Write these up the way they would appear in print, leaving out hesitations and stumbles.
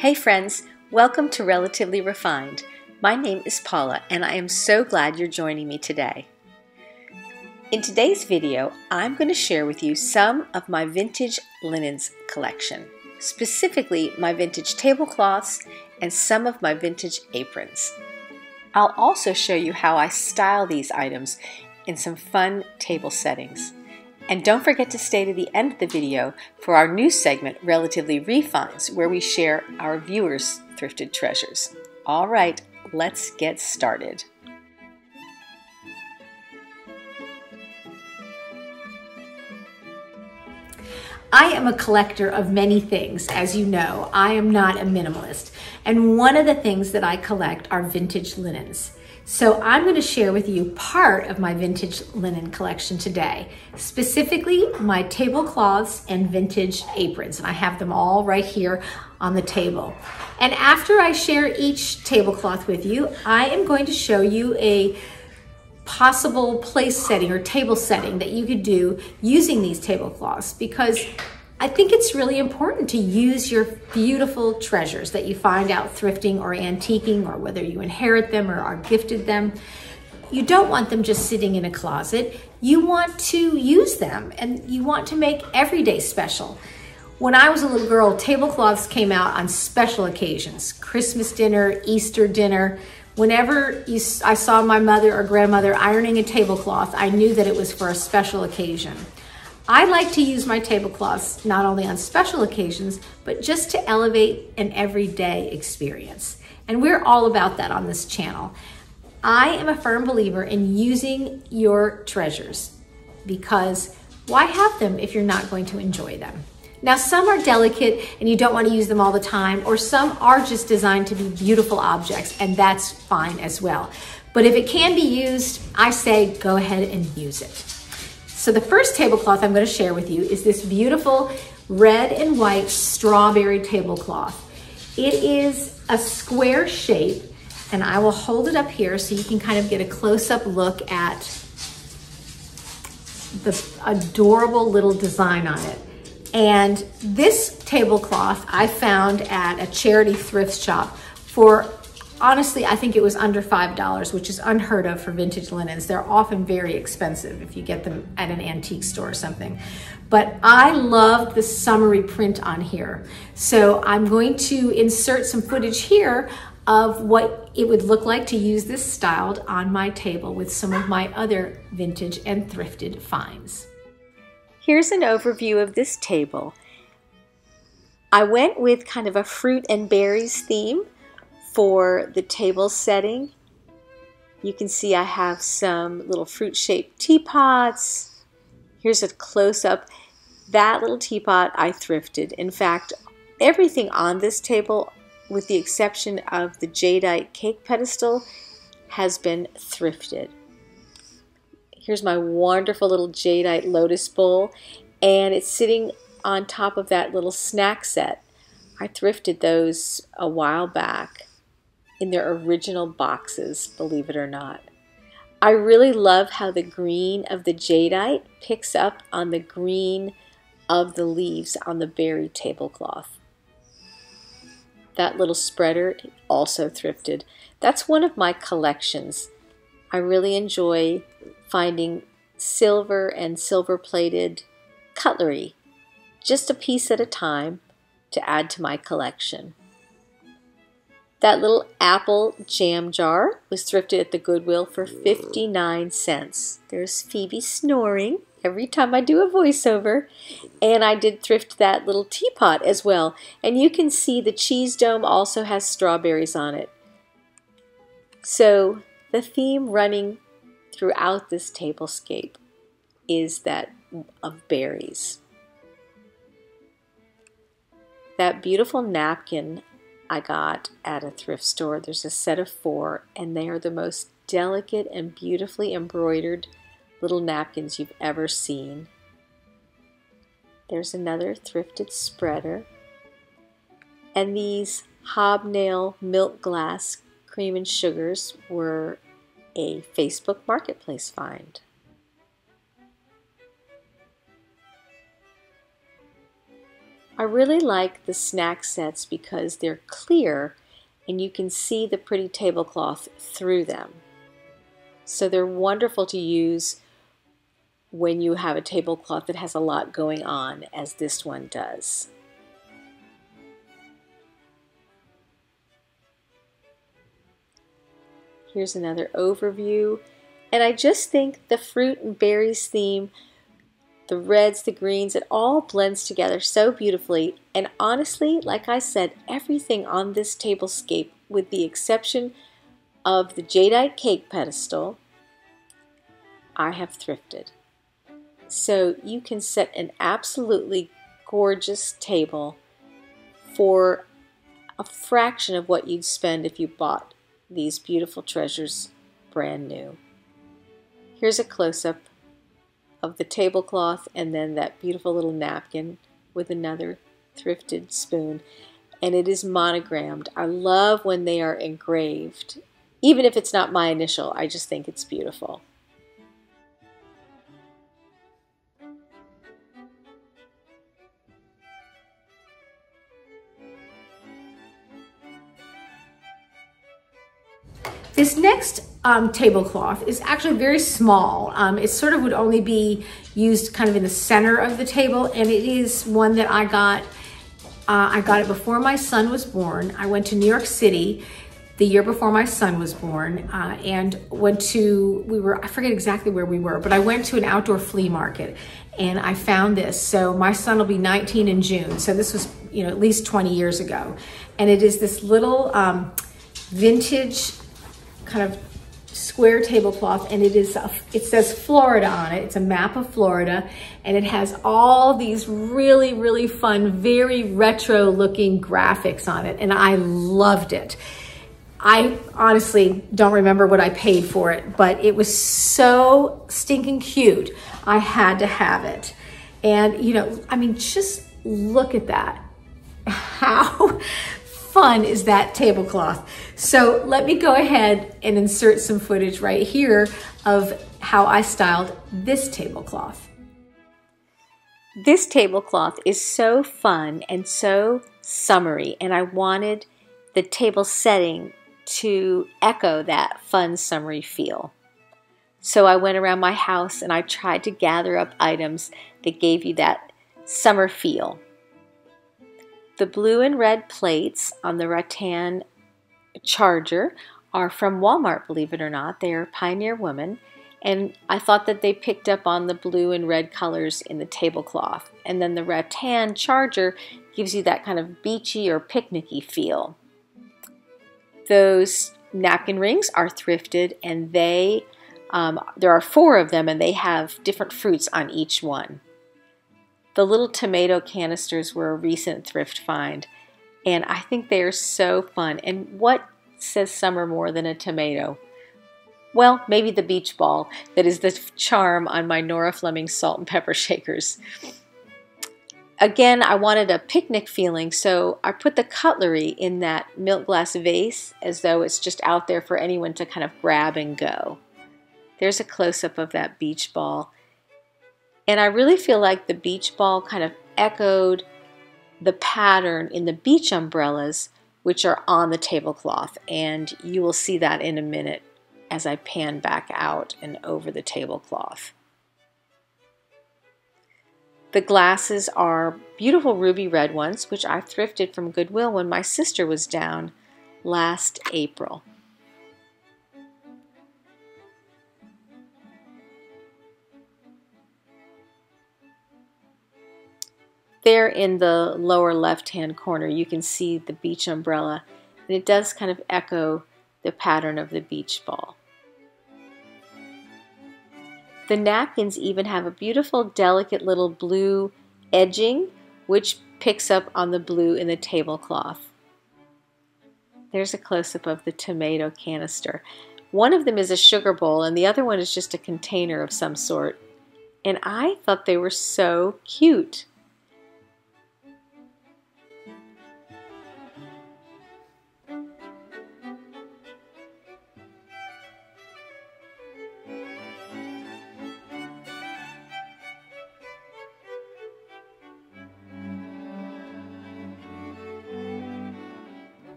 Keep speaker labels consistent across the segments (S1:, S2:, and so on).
S1: Hey friends, welcome to Relatively Refined. My name is Paula and I am so glad you're joining me today. In today's video, I'm going to share with you some of my vintage linens collection, specifically my vintage tablecloths and some of my vintage aprons. I'll also show you how I style these items in some fun table settings. And don't forget to stay to the end of the video for our new segment, Relatively Refines, where we share our viewers' thrifted treasures. All right, let's get started.
S2: I am a collector of many things, as you know. I am not a minimalist. And one of the things that I collect are vintage linens. So I'm going to share with you part of my vintage linen collection today, specifically my tablecloths and vintage aprons. And I have them all right here on the table. And after I share each tablecloth with you, I am going to show you a possible place setting or table setting that you could do using these tablecloths, because I think it's really important to use your beautiful treasures that you find out thrifting or antiquing, or whether you inherit them or are gifted them. You don't want them just sitting in a closet. You want to use them and you want to make every day special. When I was a little girl, tablecloths came out on special occasions, Christmas dinner, Easter dinner. Whenever I saw my mother or grandmother ironing a tablecloth, I knew that it was for a special occasion. I like to use my tablecloths not only on special occasions, but just to elevate an everyday experience. And we're all about that on this channel. I am a firm believer in using your treasures, because why have them if you're not going to enjoy them? Now, some are delicate and you don't want to use them all the time, or some are just designed to be beautiful objects, and that's fine as well. But if it can be used, I say go ahead and use it. So the first tablecloth I'm going to share with you is this beautiful red and white strawberry tablecloth. It is a square shape, and I will hold it up here so you can kind of get a close-up look at the adorable little design on it. And this tablecloth I found at a charity thrift shop for, honestly, I think it was under $5, which is unheard of for vintage linens. They're often very expensive if you get them at an antique store or something. But I love the summery print on here. So I'm going to insert some footage here of what it would look like to use this styled on my table with some of my other vintage and thrifted finds.
S1: Here's an overview of this table. I went with kind of a fruit and berries theme for the table setting. You can see I have some little fruit-shaped teapots. Here's a close-up. That little teapot I thrifted. In fact, everything on this table, with the exception of the jadeite cake pedestal, has been thrifted. Here's my wonderful little jadeite lotus bowl, and it's sitting on top of that little snack set. I thrifted those a while back in their original boxes, believe it or not. I really love how the green of the jadeite picks up on the green of the leaves on the berry tablecloth. That little spreader, also thrifted. That's one of my collections. I really enjoy finding silver and silver-plated cutlery, just a piece at a time, to add to my collection. That little apple jam jar was thrifted at the Goodwill for 59 cents. There's Phoebe snoring every time I do a voiceover. And I did thrift that little teapot as well. And you can see the cheese dome also has strawberries on it. So the theme running throughout this tablescape is that of berries. That beautiful napkin I got at a thrift store, there's a set of 4, and they are the most delicate and beautifully embroidered little napkins you've ever seen. There's another thrifted spreader. And these hobnail milk glass cream and sugars were a Facebook Marketplace find. I really like the snack sets because they're clear and you can see the pretty tablecloth through them. So they're wonderful to use when you have a tablecloth that has a lot going on, as this one does. Here's another overview. And I just think the fruit and berries theme, the reds, the greens, it all blends together so beautifully. And honestly, like I said, everything on this tablescape, with the exception of the jadeite cake pedestal, I have thrifted. So you can set an absolutely gorgeous table for a fraction of what you'd spend if you bought these beautiful treasures brand new. Here's a close-up of the tablecloth and then that beautiful little napkin with another thrifted spoon. And it is monogrammed. I love when they are engraved. Even if it's not my initial, I just think it's beautiful.
S2: This next tablecloth is actually very small. It sort of would only be used kind of in the center of the table, and it is one that I got it before my son was born. I went to New York City the year before my son was born and went to, I forget exactly where we were, but I went to an outdoor flea market and I found this. So my son will be 19 in June. So this was, at least 20 years ago. And it is this little vintage kind of square tablecloth, and it says Florida on it. It's a map of Florida, and it has all these really, really fun, very retro looking graphics on it, and I loved it. I honestly don't remember what I paid for it, but it was so stinking cute. I had to have it. And just look at that. How fun is that tablecloth? So let me go ahead and insert some footage right here of how I styled this tablecloth.
S1: This tablecloth is so fun and so summery, and I wanted the table setting to echo that fun summery feel. So I went around my house and I tried to gather up items that gave you that summer feel. The blue and red plates on the rattan charger are from Walmart, believe it or not. They are Pioneer Woman, and I thought that they picked up on the blue and red colors in the tablecloth. And then the rattan charger gives you that kind of beachy or picnicky feel. Those napkin rings are thrifted, and there are 4 of them, and they have different fruits on each one. The little tomato canisters were a recent thrift find, and I think they are so fun. And what says summer more than a tomato? Well, maybe the beach ball that is the charm on my Nora Fleming salt and pepper shakers. Again, I wanted a picnic feeling, so I put the cutlery in that milk glass vase as though it's just out there for anyone to kind of grab and go. There's a close-up of that beach ball. And I really feel like the beach ball kind of echoed the pattern in the beach umbrellas, which are on the tablecloth. And you will see that in a minute as I pan back out and over the tablecloth. The glasses are beautiful ruby red ones, which I thrifted from Goodwill when my sister was down last April. There in the lower left-hand corner, you can see the beach umbrella, and it does kind of echo the pattern of the beach ball. The napkins even have a beautiful, delicate little blue edging, which picks up on the blue in the tablecloth. There's a close-up of the tomato canister. One of them is a sugar bowl, and the other one is just a container of some sort. And I thought they were so cute.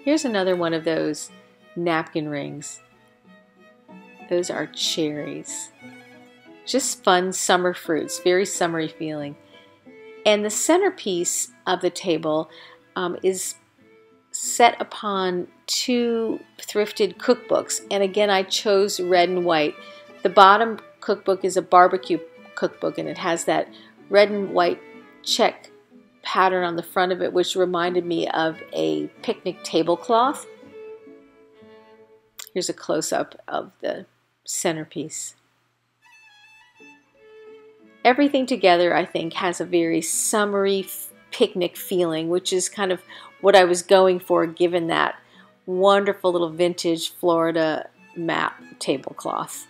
S1: Here's another one of those napkin rings. Those are cherries. Just fun summer fruits, very summery feeling. And the centerpiece of the table is set upon two thrifted cookbooks. And again, I chose red and white. The bottom cookbook is a barbecue cookbook, and it has that red and white check pattern on the front of it, which reminded me of a picnic tablecloth. Here's a close-up of the centerpiece. Everything together, I think, has a very summery picnic feeling, which is kind of what I was going for, given that wonderful little vintage Florida map tablecloth.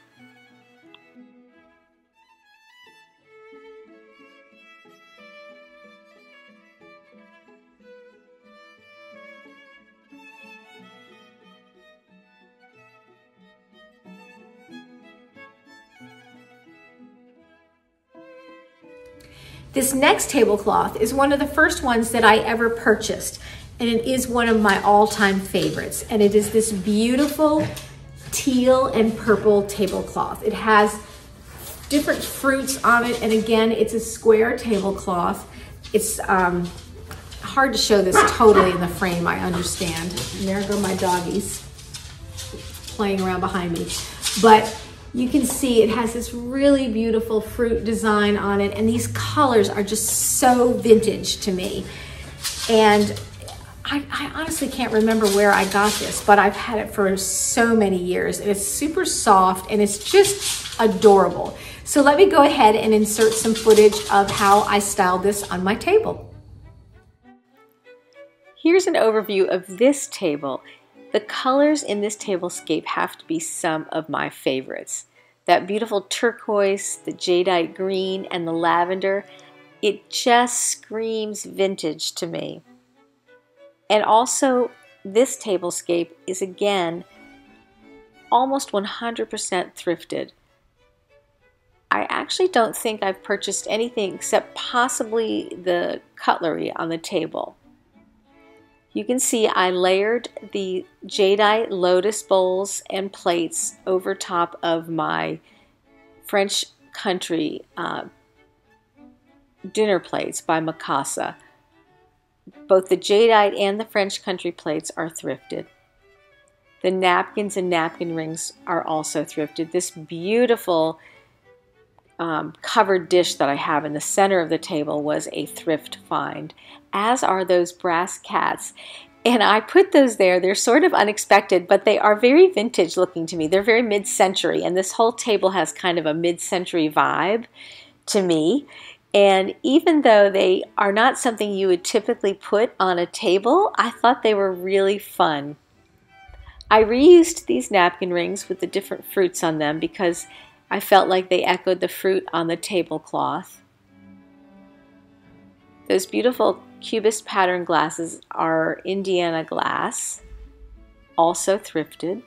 S2: This next tablecloth is one of the first ones that I ever purchased, and it is one of my all-time favorites. And it is this beautiful teal and purple tablecloth. It has different fruits on it, and again, it's a square tablecloth. It's hard to show this totally in the frame, I understand. And there go my doggies playing around behind me. But you can see it has this really beautiful fruit design on it, and these colors are just so vintage to me. And I honestly can't remember where I got this, but I've had it for so many years, and it's super soft, and it's just adorable. So let me go ahead and insert some footage of how I styled this on my table.
S1: Here's an overview of this table. The colors in this tablescape have to be some of my favorites. That beautiful turquoise, the jadeite green, and the lavender, it just screams vintage to me. And also, this tablescape is again almost 100% thrifted. I actually don't think I've purchased anything except possibly the cutlery on the table. You can see I layered the jadeite lotus bowls and plates over top of my French Country dinner plates by Mikasa. Both the jadeite and the French Country plates are thrifted. The napkins and napkin rings are also thrifted. This beautiful covered dish that I have in the center of the table was a thrift find, as are those brass cats. And I put those there. They're sort of unexpected, but they are very vintage looking to me. They're very mid-century, and this whole table has kind of a mid-century vibe to me. And even though they are not something you would typically put on a table, I thought they were really fun. I reused these napkin rings with the different fruits on them because I felt like they echoed the fruit on the tablecloth. Those beautiful cubist pattern glasses are Indiana glass, also thrifted.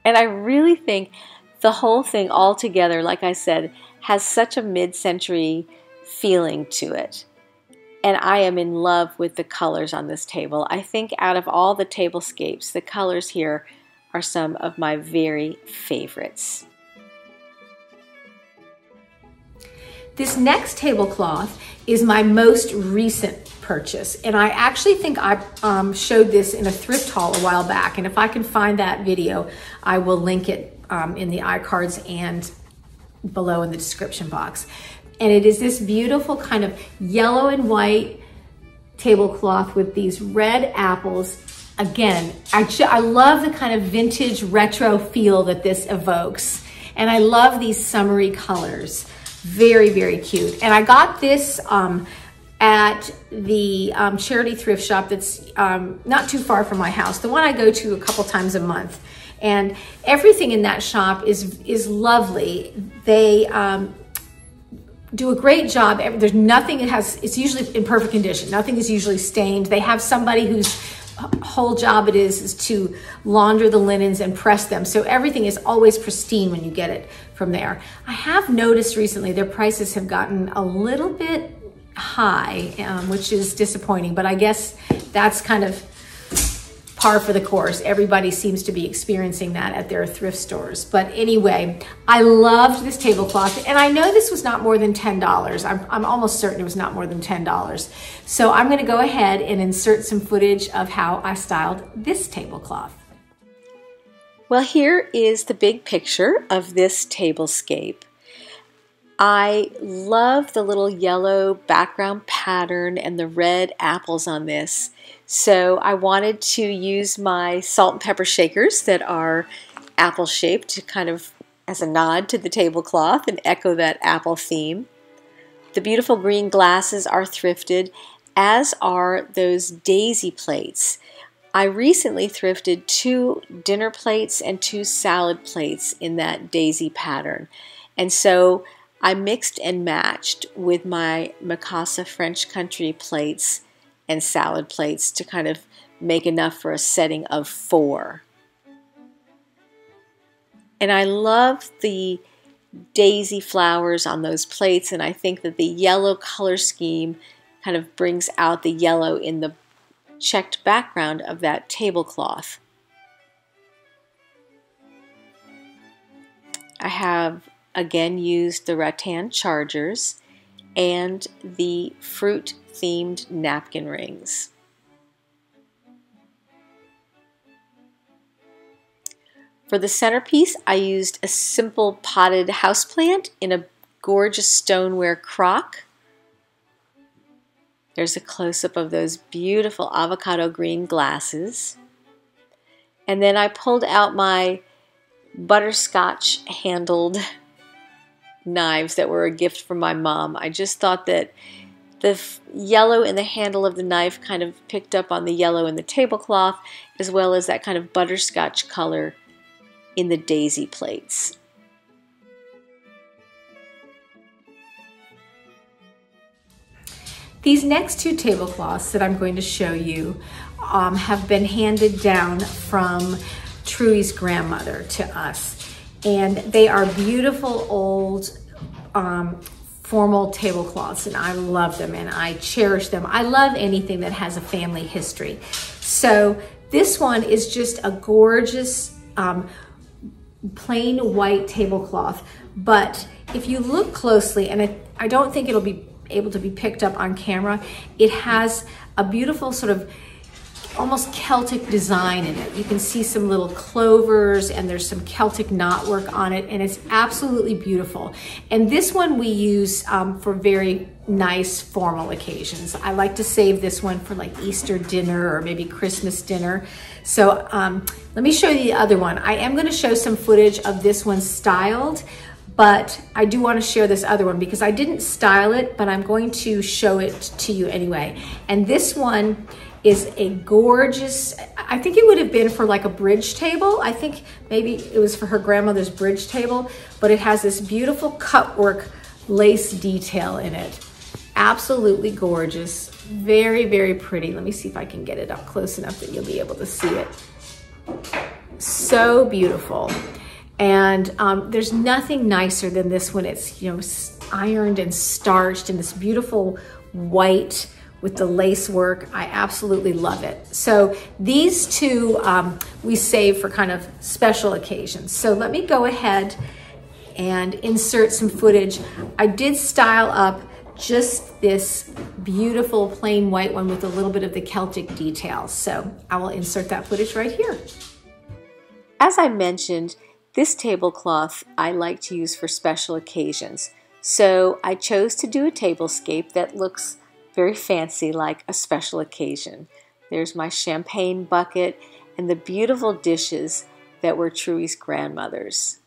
S1: And I really think the whole thing altogether, like I said, has such a mid-century feeling to it. And I am in love with the colors on this table. I think out of all the tablescapes, the colors here are some of my very favorites.
S2: This next tablecloth is my most recent purchase, and I actually think I showed this in a thrift haul a while back, and if I can find that video, I will link it in the iCards and below in the description box. And it is this beautiful kind of yellow and white tablecloth with these red apples. Again, I love the kind of vintage retro feel that this evokes, and I love these summery colors. Very, very cute. And I got this at the charity thrift shop that's not too far from my house, the one I go to a couple times a month. And everything in that shop is lovely. They do a great job. There's nothing, it's usually in perfect condition. Nothing is usually stained. They have somebody whose whole job it is to launder the linens and press them. So everything is always pristine when you get it from there. I have noticed recently their prices have gotten a little bit high, which is disappointing, but I guess that's kind of par for the course. Everybody seems to be experiencing that at their thrift stores. But anyway, I loved this tablecloth, and I know this was not more than $10. I'm almost certain it was not more than $10. So I'm going to go ahead and insert some footage of how I styled this tablecloth.
S1: Well, here is the big picture of this tablescape. I love the little yellow background pattern and the red apples on this. So I wanted to use my salt and pepper shakers that are apple shaped to kind of as a nod to the tablecloth and echo that apple theme. The beautiful green glasses are thrifted, as are those daisy plates. I recently thrifted 2 dinner plates and 2 salad plates in that daisy pattern. And so I mixed and matched with my Mikasa French Country plates and salad plates to kind of make enough for a setting of 4. And I love the daisy flowers on those plates, and I think that the yellow color scheme kind of brings out the yellow in the checked background of that tablecloth. I have again used the rattan chargers and the fruit themed napkin rings. For the centerpiece, I used a simple potted houseplant in a gorgeous stoneware crock. There's a close-up of those beautiful avocado green glasses. And then I pulled out my butterscotch handled knives that were a gift from my mom. I just thought that the yellow in the handle of the knife kind of picked up on the yellow in the tablecloth, as well as that kind of butterscotch color in the daisy plates.
S2: These next 2 tablecloths that I'm going to show you have been handed down from Truey's grandmother to us. And they are beautiful old formal tablecloths, and I love them and I cherish them. I love anything that has a family history. So this one is just a gorgeous plain white tablecloth, but if you look closely, and I don't think it'll be able to be picked up on camera, it has a beautiful sort of almost Celtic design in it. You can see some little clovers and there's some Celtic knotwork on it, and it's absolutely beautiful. And this one we use for very nice formal occasions. I like to save this one for like Easter dinner or maybe Christmas dinner. So let me show you the other one. I am going to show some footage of this one styled, but I do want to share this other one because I didn't style it, but I'm going to show it to you anyway. And this one is a gorgeous, I think it would have been for like a bridge table. I think maybe it was for her grandmother's bridge table, but it has this beautiful cutwork lace detail in it. Absolutely gorgeous, very, very pretty. Let me see if I can get it up close enough that you'll be able to see it. So beautiful. And there's nothing nicer than this when it's, you know, ironed and starched in this beautiful white with the lace work. I absolutely love it. So these 2 we save for kind of special occasions. So let me go ahead and insert some footage. I did style up just this beautiful plain white one with a little bit of the Celtic details. So I will insert that footage right here.
S1: As I mentioned, this tablecloth I like to use for special occasions. So I chose to do a tablescape that looks very fancy, like a special occasion. There's my champagne bucket and the beautiful dishes that were Truey's grandmother's.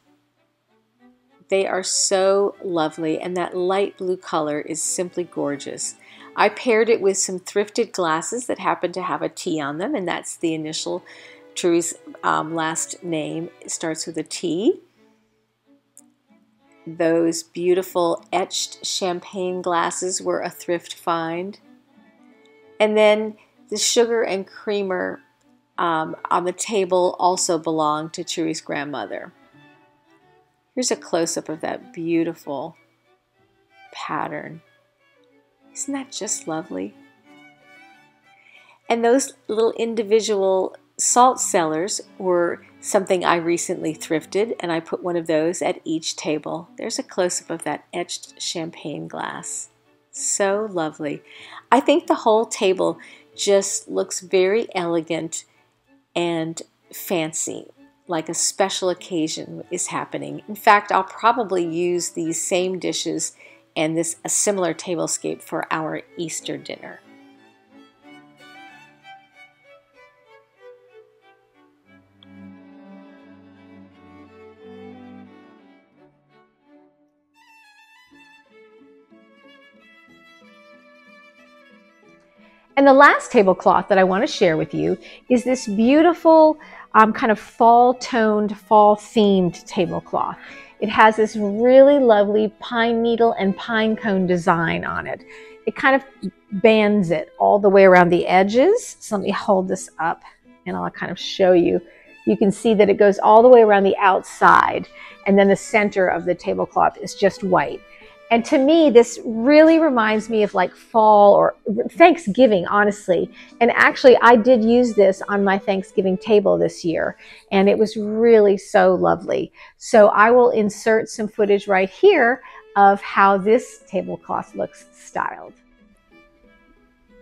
S1: They are so lovely, and that light blue color is simply gorgeous. I paired it with some thrifted glasses that happen to have a T on them, and that's the initial Truey's last name. It starts with a T. Those beautiful etched champagne glasses were a thrift find. And then the sugar and creamer on the table also belonged to Truey's grandmother. Here's a close-up of that beautiful pattern. Isn't that just lovely? And those little individual salt cellars were something I recently thrifted, and I put one of those at each table. There's a close-up of that etched champagne glass. So lovely. I think the whole table just looks very elegant and fancy, like a special occasion is happening. In fact, I'll probably use these same dishes and a similar tablescape for our Easter dinner.
S2: And the last tablecloth that I want to share with you is this beautiful kind of fall-toned, fall-themed tablecloth. It has this really lovely pine needle and pine cone design on it. It kind of bands it all the way around the edges. So let me hold this up and I'll kind of show you. You can see that it goes all the way around the outside, and then the center of the tablecloth is just white. And to me, this really reminds me of like fall or Thanksgiving, honestly. And actually, I did use this on my Thanksgiving table this year, and it was really so lovely. So I will insert some footage right here of how this tablecloth looks styled.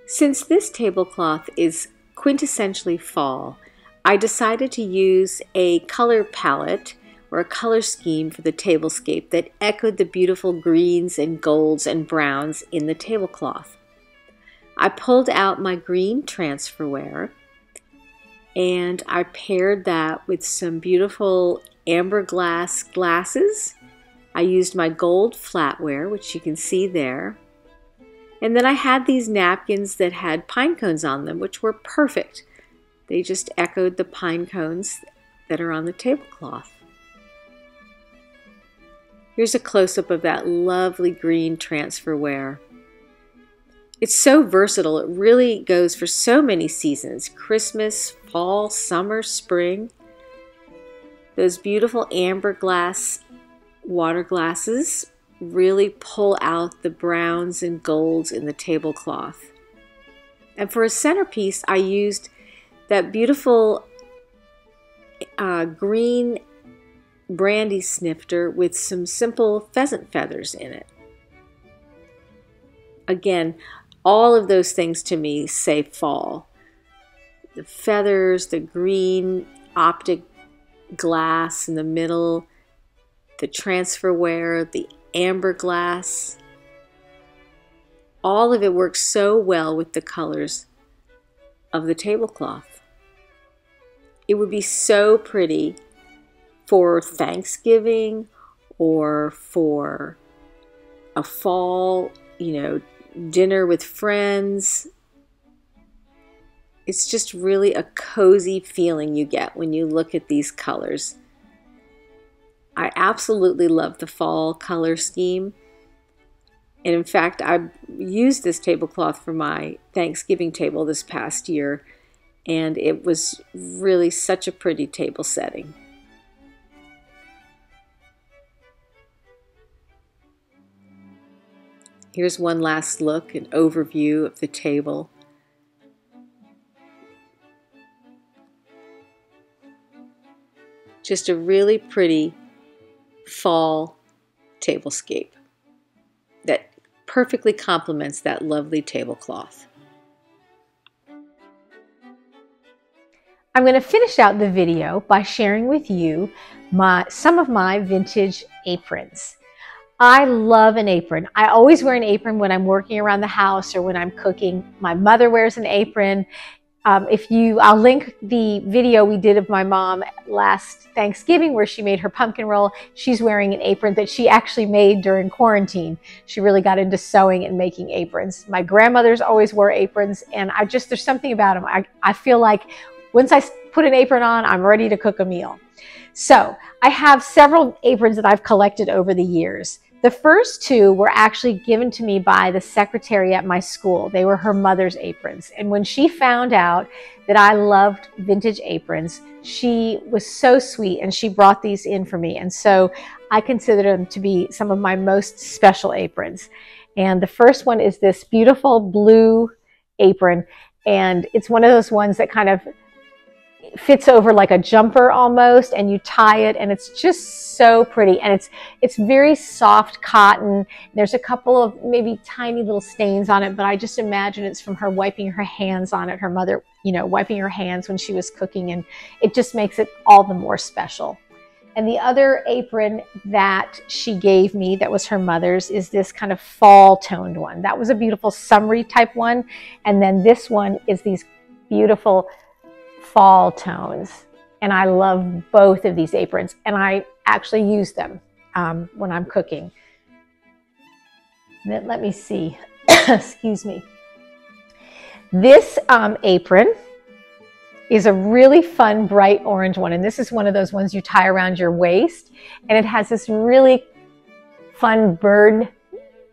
S1: Since this tablecloth is quintessentially fall, I decided to use a color palette or a color scheme for the tablescape that echoed the beautiful greens and golds and browns in the tablecloth. I pulled out my green transferware and I paired that with some beautiful amber glass glasses. I used my gold flatware, which you can see there. And then I had these napkins that had pine cones on them, which were perfect. They just echoed the pine cones that are on the tablecloth. Here's a close-up of that lovely green transferware. It's so versatile. It really goes for so many seasons: Christmas, fall, summer, spring. Those beautiful amber glass water glasses really pull out the browns and golds in the tablecloth. And for a centerpiece, I used that beautiful green brandy snifter with some simple pheasant feathers in it. Again, all of those things to me say fall. The feathers, the green optic glass in the middle, the transferware, the amber glass. All of it works so well with the colors of the tablecloth. It would be so pretty for Thanksgiving or for a fall, dinner with friends. It's just really a cozy feeling you get when you look at these colors. I absolutely love the fall color scheme. And in fact, I used this tablecloth for my Thanksgiving table this past year, and it was really such a pretty table setting. Here's one last look, an overview of the table. Just a really pretty fall tablescape that perfectly complements that lovely tablecloth.
S2: I'm going to finish out the video by sharing with you some of my vintage aprons. I love an apron. I always wear an apron when I'm working around the house or when I'm cooking. My mother wears an apron. I'll link the video we did of my mom last Thanksgiving where she made her pumpkin roll. She's wearing an apron that she actually made during quarantine. She really got into sewing and making aprons. My grandmothers always wore aprons, and there's something about them. I feel like once I put an apron on, I'm ready to cook a meal. So I have several aprons that I've collected over the years. The first two were actually given to me by the secretary at my school. They were her mother's aprons. And when she found out that I loved vintage aprons, she was so sweet and she brought these in for me. And so I consider them to be some of my most special aprons. And the first one is this beautiful blue apron. And it's one of those ones that kind of fits over like a jumper almost, and you tie it, and it's just so pretty. And it's very soft cotton. There's a couple of maybe tiny little stains on it, but I just imagine it's from her wiping her hands on it, her mother, you know, wiping her hands when she was cooking, and it just makes it all the more special. And the other apron that she gave me that was her mother's is this kind of fall toned one. That was a beautiful summery type one. And then this one is these beautiful fall tones. And I love both of these aprons. And I actually use them when I'm cooking. Then let me see. Excuse me. This apron is a really fun bright orange one, and this is one of those ones you tie around your waist, and it has this really fun bird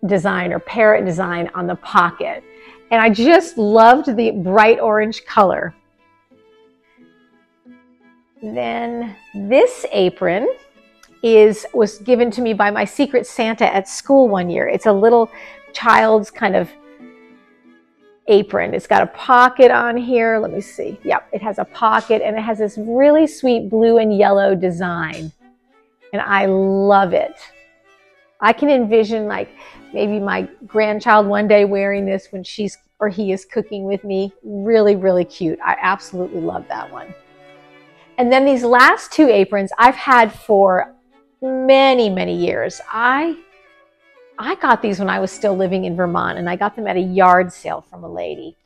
S2: design or parrot design on the pocket, and I just loved the bright orange color. Then this apron was given to me by my Secret Santa at school one year. It's a little child's kind of apron. It's got a pocket on here. Let me see. Yep, it has a pocket, and it has this really sweet blue and yellow design. And I love it. I can envision like maybe my grandchild one day wearing this when she's or he is cooking with me. Really, really cute. I absolutely love that one. And then these last two aprons I've had for many, many years. I got these when I was still living in Vermont, and I got them at a yard sale from a lady.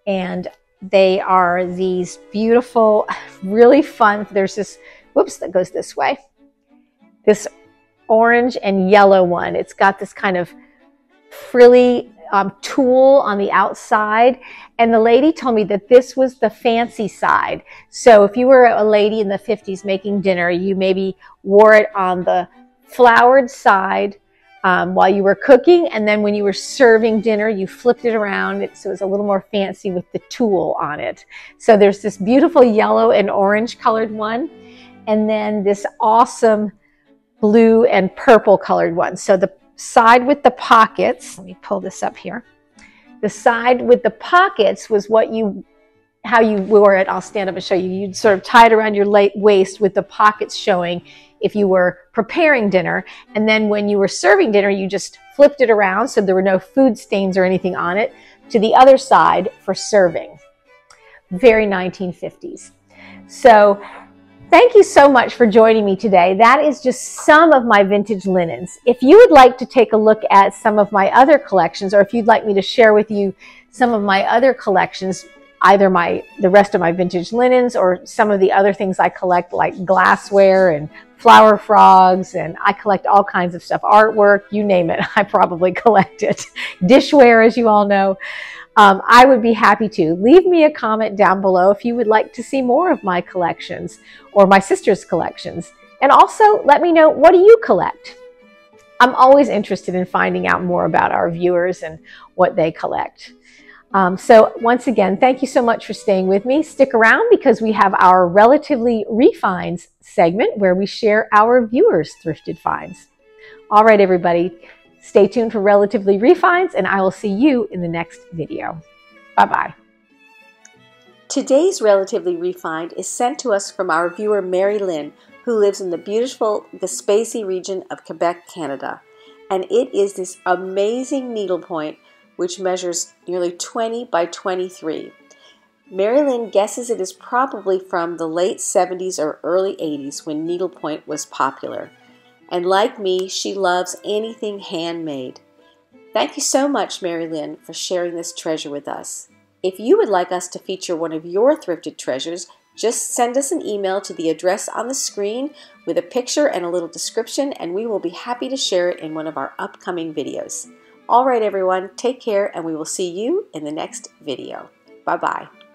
S2: And they are these beautiful, really fun, there's this, whoops, that goes this way. This orange and yellow one. It's got this kind of frilly tulle on the outside. And the lady told me that this was the fancy side. So if you were a lady in the 50s making dinner, you maybe wore it on the flowered side while you were cooking, and then when you were serving dinner, you flipped it around so it was a little more fancy with the tulle on it. So there's this beautiful yellow and orange colored one, and then this awesome blue and purple colored one. So the side with the pockets, let me pull this up here. The side with the pockets was how you wore it. I'll stand up and show you. You'd sort of tie it around your waist with the pockets showing if you were preparing dinner. And then when you were serving dinner, you just flipped it around so there were no food stains or anything on it to the other side for serving. Very 1950s. So thank you so much for joining me today. That is just some of my vintage linens. If you would like to take a look at some of my other collections, or if you'd like me to share with you some of my other collections, either the rest of my vintage linens or some of the other things I collect, like glassware and flower frogs, and I collect all kinds of stuff, artwork, you name it, I probably collect it. Dishware, as you all know. I would be happy to. Leave me a comment down below if you would like to see more of my collections or my sister's collections. And also let me know, what do you collect? I'm always interested in finding out more about our viewers and what they collect. So once again, thank you so much for staying with me. Stick around because we have our Relatively Refinds segment where we share our viewers' thrifted finds. All right, everybody, stay tuned for Relatively Refinds, and I will see you in the next video. Bye-bye.
S1: Today's Relatively Refined is sent to us from our viewer Mary Lynn, who lives in the beautiful Gaspésie region of Quebec, Canada. And it is this amazing needlepoint which measures nearly 20 by 23. Mary Lynn guesses it is probably from the late 70s or early 80s when needlepoint was popular. And like me, she loves anything handmade. Thank you so much, Mary Lynn, for sharing this treasure with us. If you would like us to feature one of your thrifted treasures, just send us an email to the address on the screen with a picture and a little description, and we will be happy to share it in one of our upcoming videos. All right, everyone, take care, and we will see you in the next video. Bye-bye.